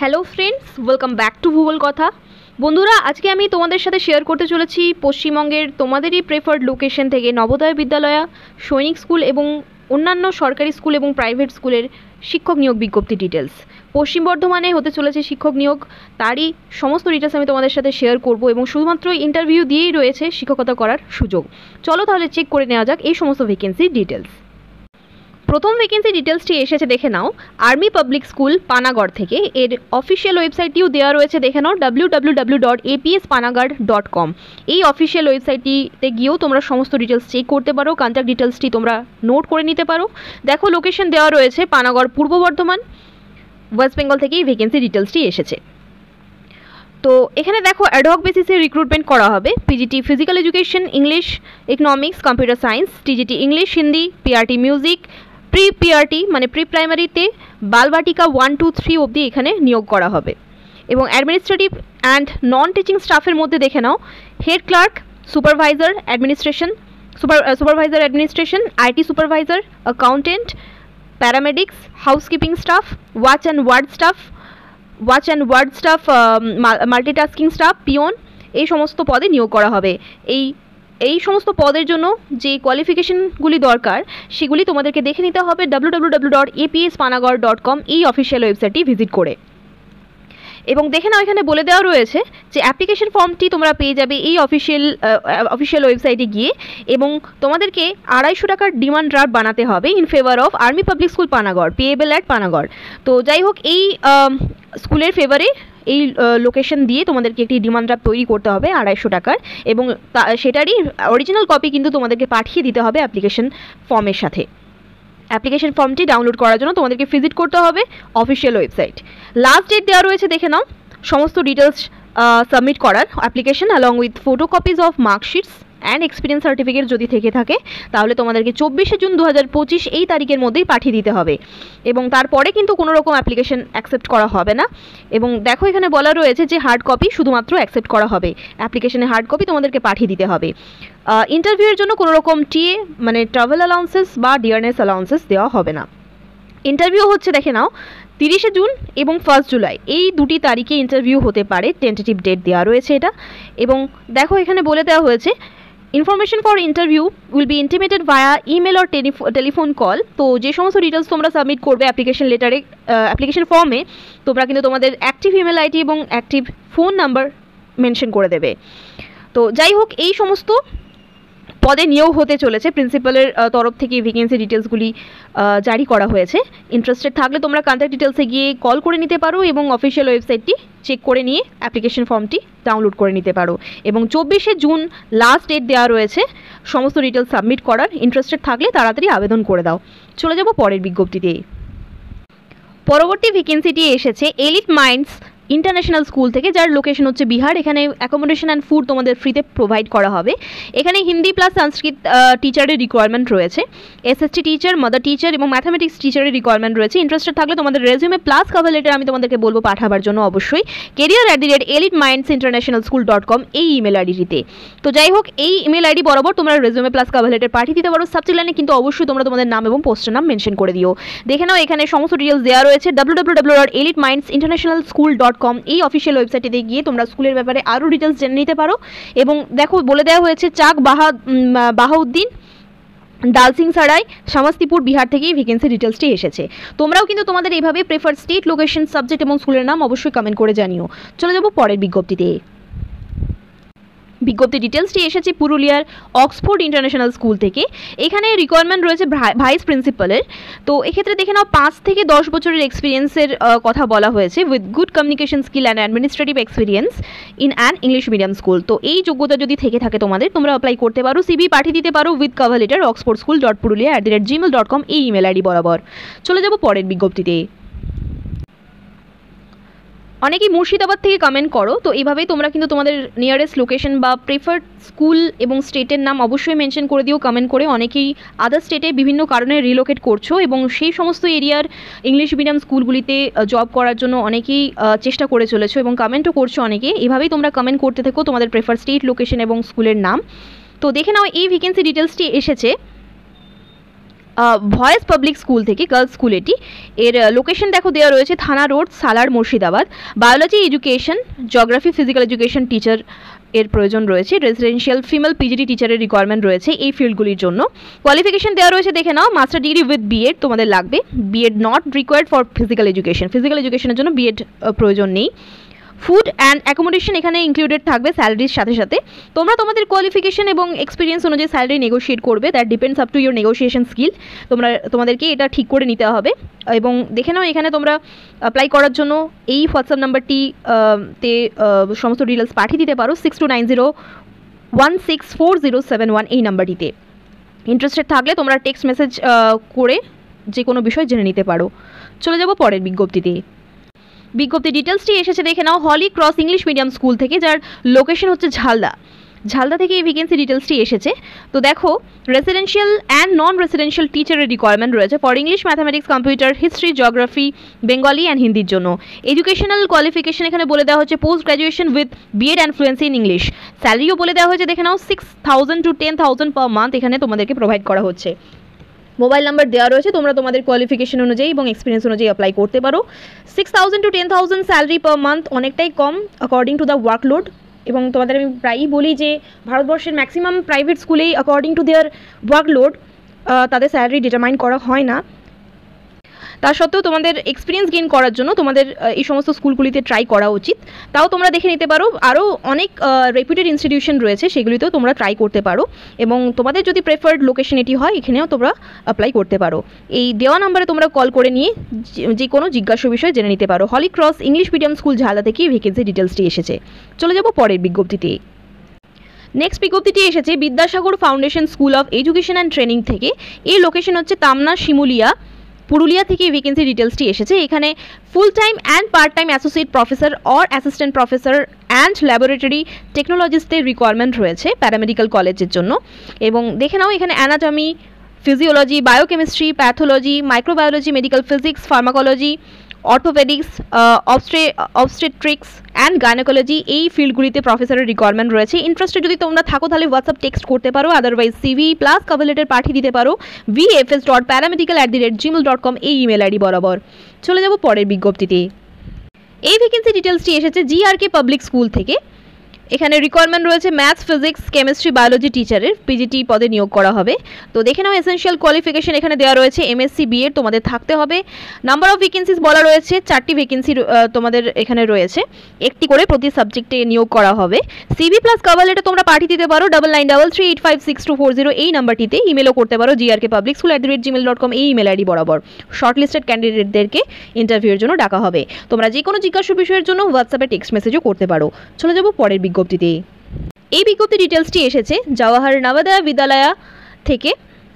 Hello friends, welcome back to ভূগোল কথা। বন্ধুরা, আজকে আমি তোমাদের সাথে শেয়ার করতে চলেছি পশ্চিমবঙ্গের তোমাদেরই প্রেফার্ড লোকেশন থেকে নবোদয় বিদ্যালয়, সৈনিক স্কুল এবং অন্যান্য সরকারি স্কুল এবং প্রাইভেট স্কুলের শিক্ষক নিয়োগ বিজ্ঞপ্তি ডিটেলস। পশ্চিম বর্ধমানে হতে চলেছে শিক্ষক নিয়োগ, তারই সমস্ত ডিটেলস আমি তোমাদের সাথে শেয়ার করব এবং শুধুমাত্র ইন্টারভিউ দিয়েই রয়েছে শিক্ষকতা করার সুযোগ। চলো তাহলে চেক করে নেওয়া যাক এই সমস্ত ভ্যাকেন্সির ডিটেলস। প্রথম ভ্যাকেন্সি ডিটেলসটি এসেছে, দেখে নাও আর্মি পাবলিক স্কুল পানাগড় থেকে। এর অফিসিয়াল ওয়েবসাইটটিও দেওয়া রয়েছে, দেখে নাও www.apspanagarh.com। এই অফিসিয়াল ওয়েবসাইটটিতে গিয়েও তোমরা সমস্ত ডিটেলস চেক করতে পারো, কন্ট্যাক্ট ডিটেলসটি তোমরা নোট করে নিতে পারো। দেখো লোকেশন দেওয়া রয়েছে পানাগড়, পূর্ব বর্ধমান, ওয়েস্ট বেঙ্গল থেকে এই ভ্যাকেন্সি ডিটেলসটি এসেছে। তো এখানে দেখো অ্যাডহক বেসিসে রিক্রুটমেন্ট করা হবে। PGT physical education, English, economics, computer science, TGT English Hindi, PRT music, pre PRT মানে প্রি প্রাইমারিতে বালবাটিকা 1, 2, 3 অবধি এখানে নিয়োগ করা হবে। এবং অ্যাডমিনিস্ট্রেটিভ অ্যান্ড নন টিচিং স্টাফের মধ্যে দেখে নাও head clerk, supervisor administration, supervisor administration, IT supervisor, accountant, paramedics, housekeeping staff, watch and ward staff, multitasking staff, peon, এই সমস্ত পদে নিয়োগ করা হবে। এই সমস্ত পদের জন্য যে কোয়ালিফিকেশনগুলি দরকার সেগুলি তোমাদেরকে দেখে নিতে হবে www.apspanagarh.com এই অফিসিয়াল ওয়েবসাইটটি ভিজিট করে। এবং দেখে নাও এখানে বলে দেওয়া রয়েছে যে অ্যাপ্লিকেশন ফর্মটি তোমরা পেয়ে যাবে এই অফিসিয়াল ওয়েবসাইটে গিয়ে, এবং তোমাদেরকে 250 টাকার ডিমান্ড ড্রাফট বানাতে হবে in favour of army public school Panagarh, payable at Panagarh. তো যাই হোক, এই স্কুলের ফেভারে এই লোকেশন দিয়ে তোমাদেরকে একটি ডিমান্ড ড্রাফট তৈরি করতে হবে 250 টাকার, এবং সেটারই অরিজিনাল কপি কিন্তু তোমাদেরকে পাঠিয়ে দিতে হবে অ্যাপ্লিকেশন ফর্মের সাথে। অ্যাপ্লিকেশন ফর্মটি ডাউনলোড করার জন্য তোমাদেরকে ভিজিট করতে হবে অফিসিয়াল ওয়েবসাইট। লাস্ট ডেট দেওয়া রয়েছে, দেখে নাও সমস্ত ডিটেলস সাবমিট করার application along with photocopies of marksheets and experience certificate যদি থেকে থাকে তাহলে তোমাদেরকে 24শে জুন 2025 এই তারিখের মধ্যেই পাঠিয়ে দিতে হবে, এবং তারপরে কিন্তু কোনো রকম অ্যাপ্লিকেশন অ্যাকসেপ্ট করা হবে না। এবং দেখো এখানে বলা রয়েছে যে হার্ড কপি শুধুমাত্র অ্যাকসেপ্ট করা হবে, অ্যাপ্লিকেশনে হার্ড কপি তোমাদেরকে পাঠিয়ে দিতে হবে। ইন্টারভিউয়ের জন্য কোনো রকম টিএ মানে ট্রাভেল অ্যালাউন্সেস বা ডিয়ারনেস অ্যালাউন্সেস দেওয়া হবে না। ইন্টারভিউ হচ্ছে, দেখে নাও 30শে জুন এবং 1 জুলাই এই দুটি তারিখে ইন্টারভিউ হতে পারে, টেন্টেটিভ ডেট দেওয়া রয়েছে এটা। এবং দেখো এখানে বলে দেওয়া হয়েছে information for interview will be intimated via email or telephone call. তো যে সমস্ত ডিটেলস তোমরা সাবমিট করবে অ্যাপ্লিকেশন লেটারে, অ্যাপ্লিকেশন ফর্মে, তোমরা কিন্তু তোমাদের অ্যাক্টিভ ইমেল আইডি এবং অ্যাক্টিভ ফোন নাম্বার মেনশন করে দেবে। তো যাই হোক, এই সমস্ত পদে নিয়োগ হতে চলেছে। প্রিন্সিপালের তরফ থেকে ভ্যাকেন্সি ডিটেলসগুলি জারি করা হয়েছে। ইন্টারেস্টেড থাকলে তোমরা কন্ট্যাক্ট ডিটেলসে গিয়ে কল করে নিতে পারো এবং অফিসিয়াল ওয়েবসাইটটি চেক করে নিয়ে অ্যাপ্লিকেশন ফর্মটি ডাউনলোড করে নিতে পারো। এবং 24শে জুন লাস্ট ডেট দেওয়া রয়েছে সমস্ত ডিটেলস সাবমিট করার। ইন্টারেস্টেড থাকলে তাড়াতাড়ি আবেদন করে দাও। চলে যাব পরের বিজ্ঞপ্তিতে। পরবর্তী ভ্যাকেন্সিটি এসেছে এলিট মাইন্ডস ইন্টারন্যাশনাল স্কুল থেকে, যার লোকেশন হচ্ছে বিহার। এখানে অ্যাকোমোডেশন অ্যান্ড ফুড তোমাদের ফ্রিতে প্রোভাইড করা হবে। এখানে হিন্দি প্লাস সংস্কৃত টিচারের রিকোয়ারমেন্ট রয়েছে, এসএসটি টিচার, মাদার টিচার এবং ম্যাথামেটিক্স টিচারের রিকোয়ারমেন্ট রয়েছে। ইন্টারেস্টেড থাকলে তোমাদের রেজিউমে প্লাস কভার লেটার আমি তোমাদেরকে বলবো পাঠাবার জন্য অবশ্যই career@elitemindsinternnationalschool.com এই ইমেল আইডিতে। তো যাই হোক, এই ইমেল আইডি বরাবর তোমরা রেজিউমে প্লাস কভার লেটার পাঠিয়ে দিতে পারো। সাবজেক্ট লাইনে কিন্তু অবশ্যই তোমরা তোমাদের নাম এবং পোস্টের নাম মেনশন করে দিও। দেখে নাও এখানে সমস্ত ডিটেলস দেওয়া রয়েছে www.elitemindsinternnationalschool.com এই অফিসিয়াল ওয়েবসাইটে গিয়ে তোমরা স্কুলের ব্যাপারে আরও ডিটেলস জেনে নিতে পারো। এবং দেখো বলে দেওয়া হয়েছে চাক বাহাউদ্দিন, ডালসিং সারাই, সমস্তিপুর, বিহার থেকেই ভ্যাকেন্সি ডিটেলসটি এসেছে। তোমরাও কিন্তু তোমাদের এইভাবে প্রেফার স্টেট, লোকেশন, সাবজেক্ট এবং স্কুলের নাম অবশ্যই কমেন্ট করে জানিও। চলে যাব পরের বিজ্ঞপ্তিতে। বিজ্ঞপ্তি ডিটেলসটি এসেছে পুরুলিয়ার অক্সফোর্ড ইন্টারন্যাশনাল স্কুল থেকে। এখানে রিকোয়ারমেন্ট রয়েছে ভাইস প্রিন্সিপালের। তো এক্ষেত্রে দেখে নাও 5 থেকে 10 বছরের এক্সপিরিয়েন্সের কথা বলা হয়েছে, with good communication skill and administrative experience in an English medium school. তো এই যোগ্যতা যদি থেকে থাকে তোমাদের, তোমরা অ্যাপ্লাই করতে পারো। সিভি পাঠিয়ে দিতে পারো উইথ কভার লেটার oxfordschool.purulia@gmail.com এই ইমেল আইডি বরাবর। চলে যাব পরের বিজ্ঞপ্তিতে। অনেকেই মুর্শিদাবাদ থেকে কমেন্ট করো, তো এইভাবেই তোমরা কিন্তু তোমাদের নিয়ারেস্ট লোকেশন বা প্রেফার্ড স্কুল এবং স্টেটের নাম অবশ্যই মেনশন করে দিও কমেন্ট করে। অনেকেই আদার স্টেটে বিভিন্ন কারণে রিলোকেট করছো এবং সেই সমস্ত এরিয়ার ইংলিশ মিডিয়াম স্কুলগুলিতে জব করার জন্য অনেকেই চেষ্টা করে চলেছো এবং কমেন্টও করছো অনেকে। এভাবেই তোমরা কমেন্ট করতে থেকো তোমাদের প্রেফার স্টেট, লোকেশন এবং স্কুলের নাম। তো দেখে নাও এই ভ্যাকেন্সি ডিটেলসটি এসেছে ভয়েস পাবলিক স্কুল থেকে, গার্লস স্কুল এটি। এর লোকেশন দেখো দেওয়া রয়েছে থানা road, Salar, Murshidabad. Biology education, geography, physical education teacher এর প্রয়োজন রয়েছে। রেসিডেন্সিয়াল ফিমেল পিজিটি টিচারের রিকোয়ারমেন্ট রয়েছে এই ফিল্ডগুলির জন্য। কোয়ালিফিকেশন দেওয়া রয়েছে দেখে নাও, মাস্টার ডিগ্রি উইথ বিএড তোমাদের লাগবে। BEd not required for physical education, ফিজিক্যাল এডুকেশনের জন্য বিএড প্রয়োজন নেই। ফুড অ্যান্ড অ্যাকোমোডেশন এখানে ইনক্লুডেড থাকবে স্যালারির সাথে সাথে। তোমরা তোমাদের কোয়ালিফিকেশন এবং এক্সপিরিয়েন্স অনুযায়ী স্যালারি নেগোশিয়েট করবে, that depends up to your negotiation skill. তোমাদেরকে এটা ঠিক করে নিতে হবে। এবং দেখে নাও এখানে তোমরা অ্যাপ্লাই করার জন্য এই হোয়াটসঅ্যাপ নাম্বারটি তে সমস্ত ডিটেলস পাঠিয়ে দিতে পারো, 6290164071 এই নাম্বারটিতে। ইন্টারেস্টেড থাকলে তোমরা টেক্সট মেসেজ করে যে কোনো বিষয় জেনে নিতে পারো। চলে যাব পরের বিজ্ঞপ্তিতে। বিজ্ঞপ্তি ডিটেলসটি এসেছে দেখে নাও হলি ক্রস ইংলিশ মিডিয়াম স্কুল থেকে, যার লোকেশন হচ্ছে ঝালদা থেকে এই ভ্যাকেন্সি ডিটেলসটি এসেছে। তো দেখো, রেসিডেন্সিয়াল অ্যান্ড নন রেসিডেন্সিয়াল টিচারের রিকোয়ারমেন্ট রয়েছে for English, mathematics, computer, history, geography, Bengali and হিন্দির জন্য। এডুকেশনাল কোয়ালিফিকেশন এখানে বলে দেওয়া হচ্ছে post graduation with BEd and fluency in English. স্যালারিও বলে দেওয়া হয়েছে দেখে নাও 6000 to 10,000 পার মান্থ এখানে তোমাদেরকে প্রোভাইড করা হচ্ছে। মোবাইল নাম্বার দেওয়া রয়েছে, তোমরা তোমাদের কোয়ালিফিকেশন অনুযায়ী এবং এক্সপিরিয়েন্স অনুযায়ী অ্যাপ্লাই করতে পারো। 6000 to 10,000 স্যালারি পার মান্থ অনেকটাই কম অ্যাকর্ডিং টু দ্য ওয়ার্কলোড। এবং তোমাদের আমি প্রায়ই বলি যে ভারতবর্ষের ম্যাক্সিমাম প্রাইভেট স্কুলেই অ্যাকর্ডিং টু দেয়ার ওয়ার্কলোড তাদের স্যালারি ডিটারমাইন করা হয় না। তা সত্ত্বেও তোমাদের এক্সপিরিয়েন্স গেইন করার জন্য তোমাদের এই সমস্ত স্কুলগুলিতে ট্রাই করা উচিত। তাও তোমরা দেখে নিতে পারো, আরও অনেক রেপুটেড ইনস্টিটিউশন রয়েছে, সেগুলিতেও তোমরা ট্রাই করতে পারো। এবং তোমাদের যদি প্রেফার্ড লোকেশন এটি হয়, এখানেও তোমরা অ্যাপ্লাই করতে পারো। এই দেওয়া নাম্বারে তোমরা কল করে নিয়ে যে কোনো জিজ্ঞাসা বিষয় জেনে নিতে পারো। Holy cross English medium school Jhalda থেকে ভ্যাকেন্সি ডিটেলসটি এসেছে। চলে যাব পরের বিজ্ঞপ্তিতে। নেক্সট বিজ্ঞপ্তিটি এসেছে Vidyasagar foundation school of education and training থেকে। এর লোকেশন হচ্ছে তামনা, শিমুলিয়া, পুরুলিয়া থেকে ভ্যাকেন্সি ডিটেলসটি এসেছে। এখানে full time and part time associate professor or assistant professor and laboratory টেকনোলজিস্টের রিকোয়ারমেন্ট রয়েছে প্যারামেডিক্যাল কলেজের জন্য। এবং দেখে নাও এখানে anatomy, physiology, biochemistry, pathology, microbiology, medical physics, pharmacology, orthopaedics, obstetrics and gynaecology এই ফিল্ডগুলিতে প্রফেসরের রিকোয়ারমেন্ট রয়েছে। ইন্টারেস্টেড যদি তোমরা থাকো তাহলে হোয়াটসঅ্যাপ টেক্সট করতে পারো, otherwise CV plus cover letter পাঠিয়ে দিতে পারো vfs.paramedical@gmail.com এই ইমেল আইডি বরাবর। চলে যাব পরের বিজ্ঞপ্তিতে। এই ভ্যাকেন্সি ডিটেলসটি এসেছে জিআরকে পাবলিক স্কুল থেকে। এখানে রিকোয়ারমেন্ট রয়েছে ম্যাথস, ফিজিক্স, কেমিস্ট্রি, বায়োলজি টিচারের পিজিটি পদে নিয়োগ করা হবে। তো দেখে নাও এসেনশিয়াল কোয়ালিফিকেশন এখানে দেওয়া রয়েছে এমএসসি বিএড তোমাদের থাকতে হবে। নাম্বার অফ ভ্যাকেন্সিস বলা রয়েছে 4টি ভ্যাকেন্সি তোমাদের এখানে রয়েছে, একটি করে প্রতি সাবজেক্টে নিয়োগ করা হবে। সিভি প্লাস কভার লেটার তোমরা পাঠিয়ে দিতে পারো 9933856240 এই নাম্বারটিতে। ইমেলও করতে পারো grkpublicschool@gmail.com এই ইমেল আইডি বরাবর। শর্টলিস্টেড ক্যান্ডিডেটদেরকে ইন্টারভিউর জন্য ডাকা হবে। তোমরা যে কোনো জিজ্ঞাসা বিষয়ের জন্য হোয়াটসঅ্যাপে টেক্সট মেসেজও করতে পারো। চলে যাব পরের বিজ্ঞপ্তিতে। এই বিজ্ঞপ্তি ডিটেলসটি এসেছে জওয়াহর নবোদয় বিদ্যালয় থেকে।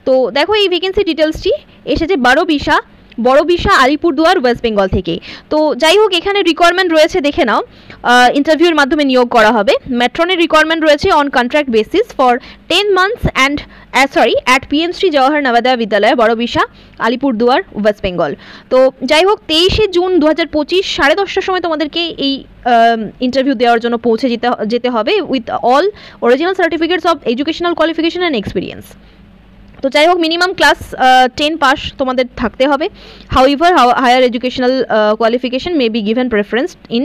তো দেখো এই ভ্যাকেন্সি ডিটেলসটি এসেছে বড়বিশা আলিপুরদুয়ার ওয়েস্ট বেঙ্গল থেকে। তো যাই হোক এখানে রিকোয়ারমেন্ট রয়েছে দেখে নাও, ইন্টারভিউর মাধ্যমে নিয়োগ করা হবে। মেট্রনের রিকোয়ারমেন্ট রয়েছে on contract basis for 10 months and at পিএমশ্রী Jawahar Navodaya বিদ্যালয় বড়বিশা আলিপুরদুয়ার ওয়েস্ট বেঙ্গল। তো যাই হোক 23শে জুন 2025 10:30টার সময় তোমাদেরকে এই ইন্টারভিউ দেওয়ার জন্য পৌঁছে যেতে হবে with all original certificates of educational qualification and experience. তো যাই হোক মিনিমাম ক্লাস 10 পাস তোমাদের থাকতে হবে। However higher educational qualification may be given preference in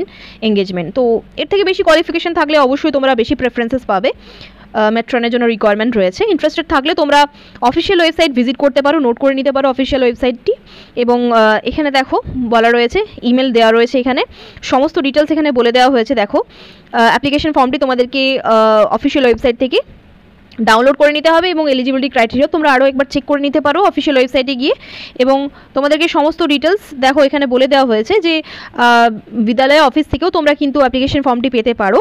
engagement. তো এর থেকে বেশি কোয়ালিফিকেশন থাকলে অবশ্যই তোমরা বেশি প্রেফারেন্সেস পাবে। মেট্রনের জন্য রিকোয়ারমেন্ট রয়েছে। ইন্টারেস্টেড থাকলে তোমরা অফিসিয়াল ওয়েবসাইট ভিজিট করতে পারো, নোট করে নিতে পারো অফিসিয়াল ওয়েবসাইটটি। এবং এখানে দেখো বলা রয়েছে, ইমেল দেওয়া রয়েছে, এখানে সমস্ত ডিটেলস এখানে বলে দেওয়া হয়েছে। দেখো অ্যাপ্লিকেশন ফর্মটি তোমাদেরকে অফিসিয়াল ওয়েবসাইট থেকে ডাউনলোড করে নিতে হবে এবং এলিজিবিলিটি ক্রাইটেরিয়া তোমরা আরও একবার চেক করে নিতে পারো অফিসিয়াল ওয়েবসাইটে গিয়ে। এবং তোমাদেরকে সমস্ত ডিটেলস দেখো এখানে বলে দেওয়া হয়েছে যে বিদ্যালয় অফিস থেকেও তোমরা কিন্তু অ্যাপ্লিকেশন ফর্মটি পেতে পারো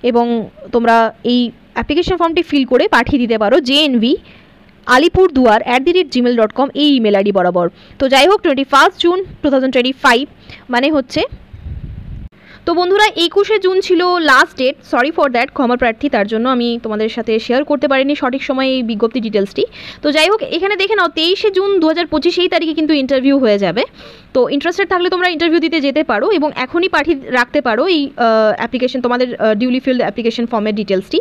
এবং তোমরা এই অ্যাপ্লিকেশন ফর্মটি ফিল করে পাঠিয়ে দিতে পারো jnv@gmail.com এই ইমেল আইডি বরাবর। তো যাই হোক 21 জুন 2025 মানে হচ্ছে তো বন্ধুরা 21শে জুন ছিল last date, sorry for that, ক্ষমা প্রার্থী, তার জন্য আমি তোমাদের সাথে শেয়ার করতে পারিনি সঠিক সময়ে এই বিজ্ঞপ্তি ডিটেলসটি। তো যাই হোক, এখানে দেখে নাও 23শে জুন 2025 এই তারিখে কিন্তু ইন্টারভিউ হয়ে যাবে। তো ইন্টারেস্টেড থাকলে তোমরা ইন্টারভিউ দিতে যেতে পারো এবং এখনই পাঠিয়ে রাখতে পারো এই অ্যাপ্লিকেশন, তোমাদের ডিউলি ফিল্ড অ্যাপ্লিকেশন ফর্মের ডিটেলসটি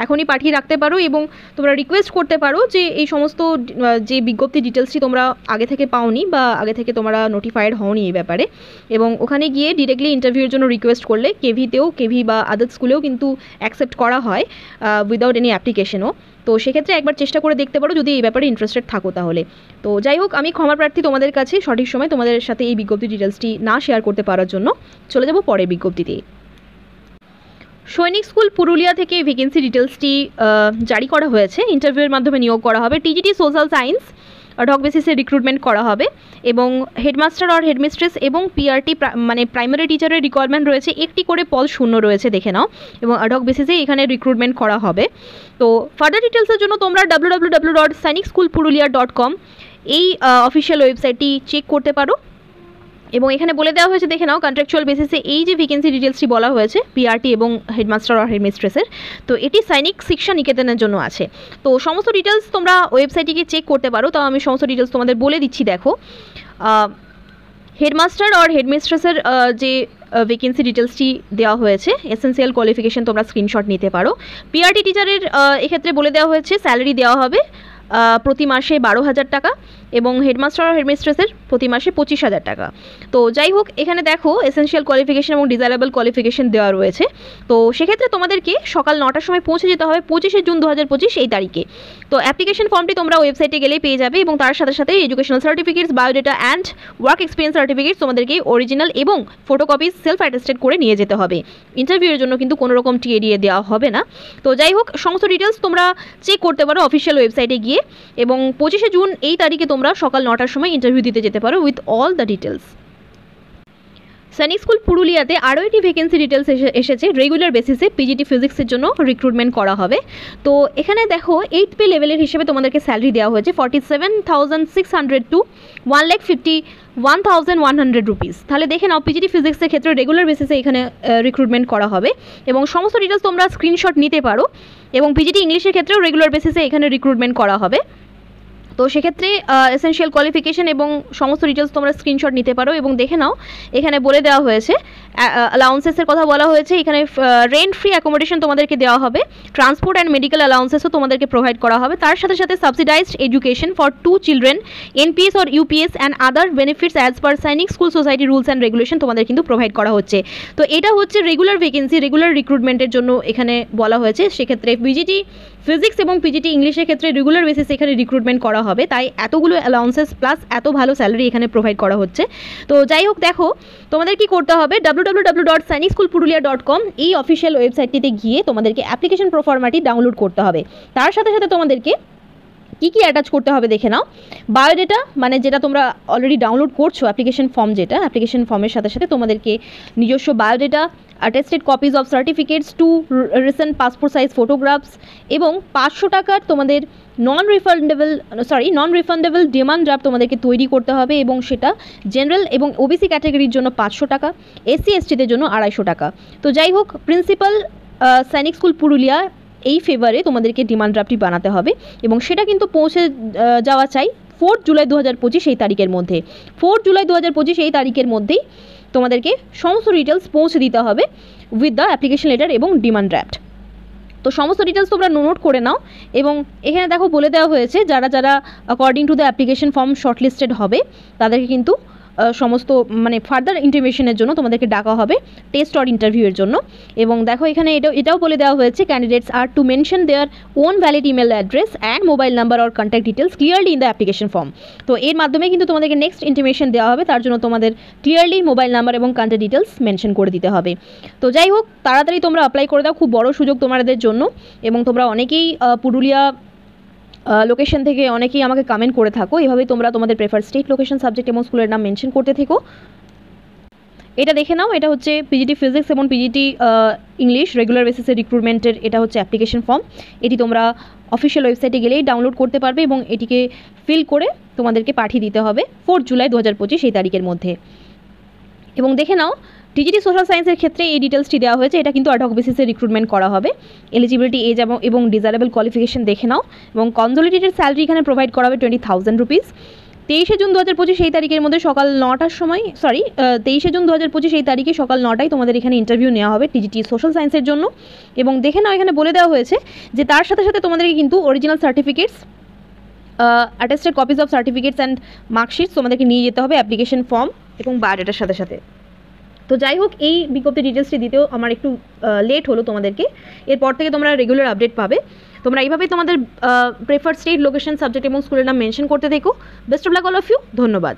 এখনই পাঠিয়ে রাখতে পারো এবং তোমরা রিকোয়েস্ট করতে পারো যে এই সমস্ত যে বিজ্ঞপ্তি ডিটেলসটি তোমরা আগে থেকে পাওনি বা আগে থেকে তোমরা নোটিফাইড হওনি এই ব্যাপারে, এবং ওখানে গিয়ে ডিরেক্টলি ইন্টারভিউর জন্য রিকোয়েস্ট করলে কেভি বা আদার স্কুলেও কিন্তু অ্যাকসেপ্ট করা হয় উইদাউট এনি অ্যাপ্লিকেশনও। তো সেক্ষেত্রে একবার চেষ্টা করে দেখতে পারো যদি এই ব্যাপারে ইন্টারেস্টেড থাকো তাহলে। তো যাই হোক, আমি ক্ষমা প্রার্থী তোমাদের কাছে সঠিক সময় তোমাদের সাথে এই বিজ্ঞপ্তি ডিটেলসটি না শেয়ার করতে পারার জন্য। চলে যাব পরের বিজ্ঞপ্তিতে। সৈনিক স্কুল পুরুলিয়া থেকে ভ্যাকেন্সি ডিটেলসটি জারি করা হয়েছে। ইন্টারভিউয়ের মাধ্যমে নিয়োগ করা হবে। টিজিটি সোশ্যাল সায়েন্স অ্যাডহক বেসিসে রিক্রুটমেন্ট করা হবে এবং হেডমাস্টার আর হেডমিস্ট্রেস এবং পিআরটি মানে প্রাইমারি টিচারের রিকোয়ারমেন্ট রয়েছে, একটি করে পদ শূন্য রয়েছে দেখে নাও, এবং অ্যাডহক বেসিসে এখানে রিক্রুটমেন্ট করা হবে। তো ফার্দার ডিটেলসের জন্য তোমরা www.sainikSchoolPurulia.com এই অফিসিয়াল ওয়েবসাইটটি চেক করতে পারো। এবং এখানে বলে দেওয়া হয়েছে দেখে নাও, কন্ট্রাকচুয়াল বেসিসে এই যে ভ্যাকেন্সি ডিটেলসটি বলা হয়েছে পিআরটি এবং হেডমাস্টার আর হেডমিস্ট্রেসের, তো এটি সৈনিক শিক্ষা নিকেতনের জন্য আছে। তো সমস্ত ডিটেলস তোমরা ওয়েবসাইটটিকে চেক করতে পারো। তাও আমি সমস্ত ডিটেলস তোমাদের বলে দিচ্ছি। দেখো, হেডমাস্টার আর হেডমিস্ট্রেসের যে ভ্যাকেন্সি ডিটেলসটি দেওয়া হয়েছে, এসেন্সিয়াল কোয়ালিফিকেশন তোমরা স্ক্রিনশট নিতে পারো। পিআরটি টিচারের এক্ষেত্রে বলে দেওয়া হয়েছে স্যালারি দেওয়া হবে প্রতি মাসে 12,000 টাকা এবং হেডমাস্টার আর হেডমিস্ট্রেসের প্রতি মাসে 25,000 টাকা। তো যাই হোক, এখানে দেখো এসেন্সিয়াল কোয়ালিফিকেশন এবং ডিজায়ারেবল কোয়ালিফিকেশন দেওয়া রয়েছে। তো সেক্ষেত্রে তোমাদেরকে সকাল 9টার সময় পৌঁছে যেতে হবে 25শে জুন 2025 এই তারিখে। তো অ্যাপ্লিকেশন ফর্মটি তোমরা ওয়েবসাইটে গেলেই পেয়ে যাবে এবং তার সাথে সাথে educational certificates, biodata and work experience certificates তোমাদেরকে অরিজিনাল এবং ফটোকপিস সেলফ অ্যাটেস্টেড করে নিয়ে যেতে হবে। ইন্টারভিউয়ের জন্য কিন্তু কোনো রকম টিএডিএ দেওয়া হবে না। তো যাই হোক, সমস্ত ডিটেলস তোমরা চেক করতে পারো অফিসিয়াল ওয়েবসাইটে গিয়ে, এবং 25শে জুন এই তারিখে তোমরা সকাল 9টার সময় ইন্টারভিউ দিতে যেতে পারো উইথ অল দ্য ডিটেলস। সৈনিক স্কুল পুরুলিয়াতে আরও একটি ভ্যাকেন্সি ডিটেলস এসেছে। রেগুলার বেসিসে পিজিটি ফিজিক্সের জন্য রিক্রুটমেন্ট করা হবে। তো এখানে দেখো 8 পে লেভেলের হিসেবে তোমাদেরকে স্যালারি দেওয়া হয়েছে 47,600 টু 1,51,100 রুপিস। তাহলে দেখে নাও, পিজিটি ফিজিক্সের ক্ষেত্রে রেগুলার বেসিসে এখানে রিক্রুটমেন্ট করা হবে এবং সমস্ত ডিটেলস তোমরা স্ক্রিনশট নিতে পারো। এবং পিজিটি ইংলিশের ক্ষেত্রেও রেগুলার বেসিসে এখানে রিক্রুটমেন্ট করা হবে। তো সেক্ষেত্রে এসেন্সিয়াল কোয়ালিফিকেশন এবং সমস্ত ডিটেলস তোমরা স্ক্রিনশট নিতে পারো এবং দেখে নাও, এখানে বলে দেওয়া হয়েছে অ্যালাউন্সেসের কথা বলা হয়েছে। এখানে রেন্ট ফ্রি অ্যাকোমোডেশন তোমাদেরকে দেওয়া হবে, ট্রান্সপোর্ট অ্যান্ড মেডিকেল অ্যালাউন্সেসও তোমাদেরকে প্রোভাইড করা হবে। তার সাথে সাথে subsidised education for 2 children, NPS or UPS and other benefits as per Sainik school society rules and regulation তোমাদের কিন্তু প্রোভাইড করা হচ্ছে। তো এটা হচ্ছে রেগুলার ভ্যাকেন্সি, রেগুলার রিক্রুটমেন্টের জন্য এখানে বলা হয়েছে। সেক্ষেত্রে পিজিটি ফিজিক্স এবং পিজিটি ইংলিশের ক্ষেত্রে রেগুলার বেসিসে এখানে রিক্রুটমেন্ট করা হবে, তাই এতগুলো অ্যালাউন্সেস প্লাস এত ভালো স্যালারি এখানে প্রোভাইড করা হচ্ছে। তো যাই হোক, দেখো তোমাদের কি করতে হবে, www.sainikSchoolPurulia.com এই অফিসিয়াল ওয়েবসাইটটিতে গিয়ে তোমাদেরকে অ্যাপ্লিকেশন প্রোফর্মাটি ডাউনলোড করতে হবে। তার সাথে সাথে তোমাদেরকে কী কী অ্যাটাচ করতে হবে দেখে নাও। বায়োডেটা, মানে যেটা তোমরা অলরেডি ডাউনলোড করছো অ্যাপ্লিকেশন ফর্ম, যেটা অ্যাপ্লিকেশন ফর্মের সাথে সাথে তোমাদেরকে নিজস্ব biodata, attested copies of certificates, 2 recent passport size photographs এবং 500 টাকার তোমাদের নন রিফান্ডেবল ডিমান্ড ড্রাফট তোমাদেরকে তৈরি করতে হবে এবং সেটা জেনারেল এবং ওবিসি ক্যাটাগরির জন্য 500 টাকা, এসসি এসটিদের জন্য 250 টাকা। তো যাই হোক, প্রিন্সিপাল সৈনিক স্কুল পুরুলিয়া এই ফেভারে তোমাদেরকে ডিমান্ড ড্রাফটটি বানাতে হবে এবং সেটা কিন্তু পৌঁছে যাওয়া চাই 4 জুলাই 2025 এই তারিখের মধ্যে। 4 জুলাই 2025 এই তারিখের মধ্যেই তোমাদেরকে সমস্ত ডিটেলস পৌঁছে দিতে হবে উইথ দ্য অ্যাপ্লিকেশন লেটার এবং ডিমান্ড ড্রাফট। তো সমস্ত ডিটেলস তোমরা নোট করে নাও এবং এখানে দেখো বলে দেওয়া হয়েছে যারা যারা according to the application form shortlisted হবে তাদেরকে কিন্তু সমস্ত মানে ফার্দার ইনফরমেশনের জন্য তোমাদেরকে ডাকা হবে টেস্ট অর ইন্টারভিউয়ের জন্য। এবং দেখো এখানে এটাও বলে দেওয়া হয়েছে, candidates are two mention their own valid email address and mobile number or contact details clearly in the application form. তো এর মাধ্যমে কিন্তু তোমাদেরকে নেক্সট ইনফরমেশন দেওয়া হবে, তার জন্য তোমাদের ক্লিয়ারলি মোবাইল নাম্বার এবং কন্ট্যাক্ট ডিটেলস মেনশন করে দিতে হবে। তো যাই হোক, তাড়াতাড়ি তোমরা অ্যাপ্লাই করে দাও, খুব বড় সুযোগ তোমাদের জন্য। এবং তোমরা অনেকেই পুরুলিয়া লোকেশন থেকে অনেকেই আমাকে কমেন্ট করে থাকো, এভাবেই তোমরা তোমাদের প্রেফার স্টেট, লোকেশন, সাবজেক্ট এবং স্কুলের নাম মেনশন করতে থেকো। এটা দেখে নাও, এটা হচ্ছে পিজিটি ফিজিক্স এবং পিজিটি ইংলিশ রেগুলার বেসিসে রিক্রুটমেন্টের এটা হচ্ছে অ্যাপ্লিকেশন ফর্ম। এটি তোমরা অফিসিয়াল ওয়েবসাইটে গেলেই ডাউনলোড করতে পারবে এবং এটিকে ফিল করে তোমাদেরকে পাঠিয়ে দিতে হবে 4 জুলাই 2025 এই তারিখের মধ্যে। এবং দেখে নাও টিজিটি সোশ্যাল সায়েন্সের ক্ষেত্রে এই ডিটেলসটি দেওয়া হয়েছে, এটা কিন্তু অ্যাডহক বেসিসে রিক্রুটমেন্ট করা হবে। এলিজিবিলিটি এজ এবং ডিজারেবল কোয়ালিফিকেশন দেখে নাও, এবং কনসোলিডেটেড স্যালারি এখানে প্রোভাইড করা হবে 20,000 রুপিস। 23শে জুন 2025 এই তারিখের মধ্যে সকাল 9টার সময় 23শে জুন 2025 এই তারিখে সকাল 9টায় তোমাদের এখানে ইন্টারভিউ নেওয়া হবে টিজিটি সোশ্যাল সায়েন্সের জন্য। এবং দেখে নাও এখানে বলে দেওয়া হয়েছে যে তার সাথে সাথে তোমাদেরকে কিন্তু original certificates, attested copies of certificates and marksheets তোমাদেরকে নিয়ে যেতে হবে, অ্যাপ্লিকেশন ফর্ম এবং বায়োডাটার সাথে সাথে। তো যাই হোক, এই বিজ্ঞপ্তি ডিটেলসটি দিতেও আমার একটু লেট হলো তোমাদেরকে। এরপর থেকে তোমরা রেগুলার আপডেট পাবে। তোমরা এইভাবেই তোমাদের প্রেফার্ড স্টেট, লোকেশন, সাবজেক্ট এবং স্কুলের নাম মেনশন করতে থেকো। Best of luck all of you. ধন্যবাদ।